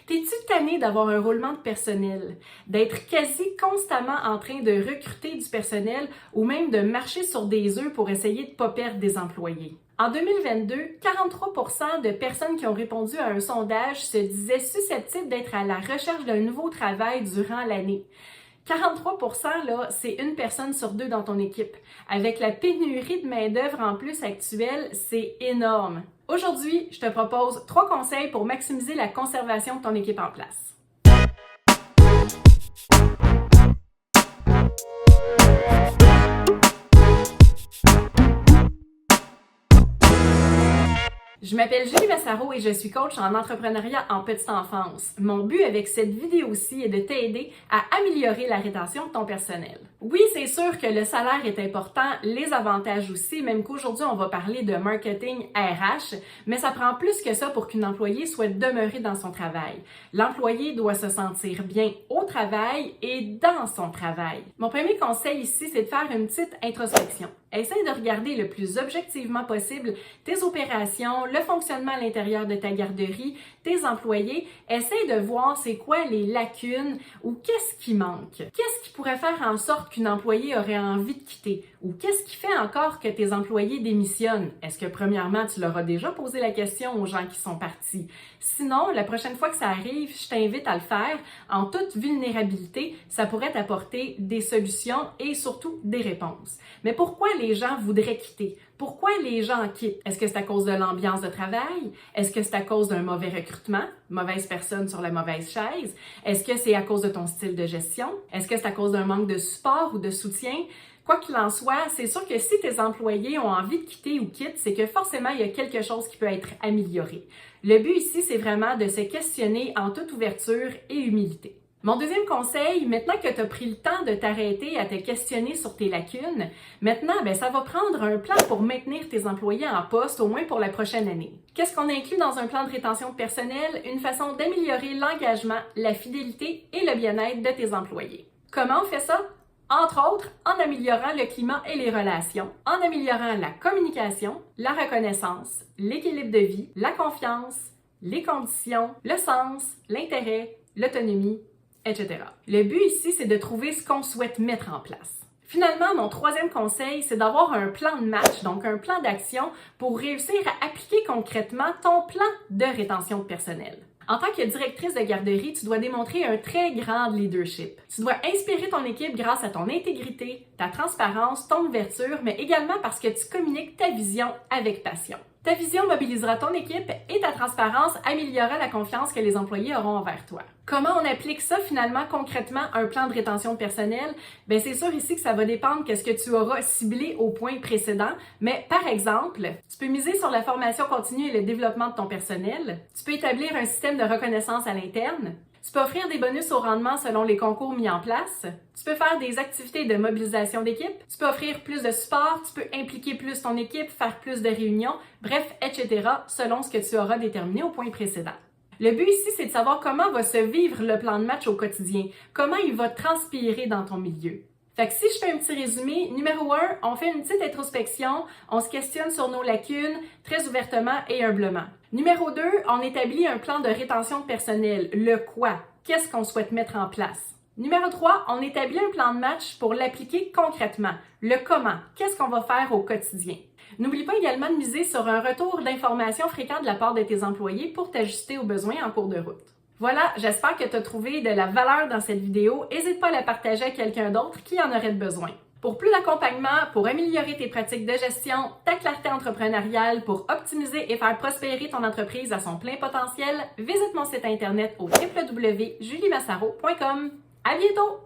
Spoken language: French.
T'es-tu tanné d'avoir un roulement de personnel, d'être quasi constamment en train de recruter du personnel ou même de marcher sur des œufs pour essayer de ne pas perdre des employés? En 2022, 43% de personnes qui ont répondu à un sondage se disaient susceptibles d'être à la recherche d'un nouveau travail durant l'année. 43%, là, c'est une personne sur deux dans ton équipe. Avec la pénurie de main-d'œuvre en plus actuelle, c'est énorme. Aujourd'hui, je te propose 3 conseils pour maximiser la conservation de ton équipe en place. Je m'appelle Julie Massaro et je suis coach en entrepreneuriat en petite enfance. Mon but avec cette vidéo-ci est de t'aider à améliorer la rétention de ton personnel. Oui, c'est sûr que le salaire est important, les avantages aussi, même qu'aujourd'hui on va parler de marketing RH, mais ça prend plus que ça pour qu'une employée souhaite demeurer dans son travail. L'employé doit se sentir bien au travail et dans son travail. Mon premier conseil ici, c'est de faire une petite introspection. Essaye de regarder le plus objectivement possible tes opérations, le fonctionnement à l'intérieur de ta garderie, tes employés. Essaye de voir c'est quoi les lacunes ou qu'est-ce qui manque. Qu'est-ce qui pourrait faire en sorte qu'une employée aurait envie de quitter? Ou qu'est-ce qui fait encore que tes employés démissionnent? Est-ce que premièrement, tu leur as déjà posé la question aux gens qui sont partis? Sinon, la prochaine fois que ça arrive, je t'invite à le faire en toute vulnérabilité. Ça pourrait t'apporter des solutions et surtout des réponses. Mais pourquoi les gens voudraient quitter? Pourquoi les gens quittent? Est-ce que c'est à cause de l'ambiance de travail? Est-ce que c'est à cause d'un mauvais recrutement? Mauvaise personne sur la mauvaise chaise? Est-ce que c'est à cause de ton style de gestion? Est-ce que c'est à cause d'un manque de support ou de soutien? Quoi qu'il en soit, c'est sûr que si tes employés ont envie de quitter ou quittent, c'est que forcément, il y a quelque chose qui peut être amélioré. Le but ici, c'est vraiment de se questionner en toute ouverture et humilité. Mon deuxième conseil, maintenant que tu as pris le temps de t'arrêter à te questionner sur tes lacunes, maintenant, ça va prendre un plan pour maintenir tes employés en poste, au moins pour la prochaine année. Qu'est-ce qu'on inclut dans un plan de rétention de personnel? Une façon d'améliorer l'engagement, la fidélité et le bien-être de tes employés. Comment on fait ça? Entre autres, en améliorant le climat et les relations, en améliorant la communication, la reconnaissance, l'équilibre de vie, la confiance, les conditions, le sens, l'intérêt, l'autonomie, etc. Le but ici, c'est de trouver ce qu'on souhaite mettre en place. Finalement, mon troisième conseil, c'est d'avoir un plan de match, donc un plan d'action pour réussir à appliquer concrètement ton plan de rétention de personnel. En tant que directrice de garderie, tu dois démontrer un très grand leadership. Tu dois inspirer ton équipe grâce à ton intégrité, ta transparence, ton ouverture, mais également parce que tu communiques ta vision avec passion. Ta vision mobilisera ton équipe et ta transparence améliorera la confiance que les employés auront envers toi. Comment on applique ça finalement concrètement un plan de rétention de personnel? C'est sûr ici que ça va dépendre de ce que tu auras ciblé au point précédent, mais par exemple, tu peux miser sur la formation continue et le développement de ton personnel. Tu peux établir un système de reconnaissance à l'interne. Tu peux offrir des bonus au rendement selon les concours mis en place. Tu peux faire des activités de mobilisation d'équipe. Tu peux offrir plus de support. Tu peux impliquer plus ton équipe, faire plus de réunions, bref, etc. selon ce que tu auras déterminé au point précédent. Le but ici, c'est de savoir comment va se vivre le plan de match au quotidien, comment il va transpirer dans ton milieu. Fait que si je fais un petit résumé, numéro 1, on fait une petite introspection, on se questionne sur nos lacunes, très ouvertement et humblement. Numéro 2, on établit un plan de rétention de personnel. Le quoi? Qu'est-ce qu'on souhaite mettre en place? Numéro 3, on établit un plan de match pour l'appliquer concrètement. Le comment? Qu'est-ce qu'on va faire au quotidien? N'oublie pas également de miser sur un retour d'informations fréquent de la part de tes employés pour t'ajuster aux besoins en cours de route. Voilà, j'espère que tu as trouvé de la valeur dans cette vidéo. N'hésite pas à la partager à quelqu'un d'autre qui en aurait besoin. Pour plus d'accompagnement, pour améliorer tes pratiques de gestion, ta clarté entrepreneuriale, pour optimiser et faire prospérer ton entreprise à son plein potentiel, visite mon site internet au www.juliemassaro.com. À bientôt!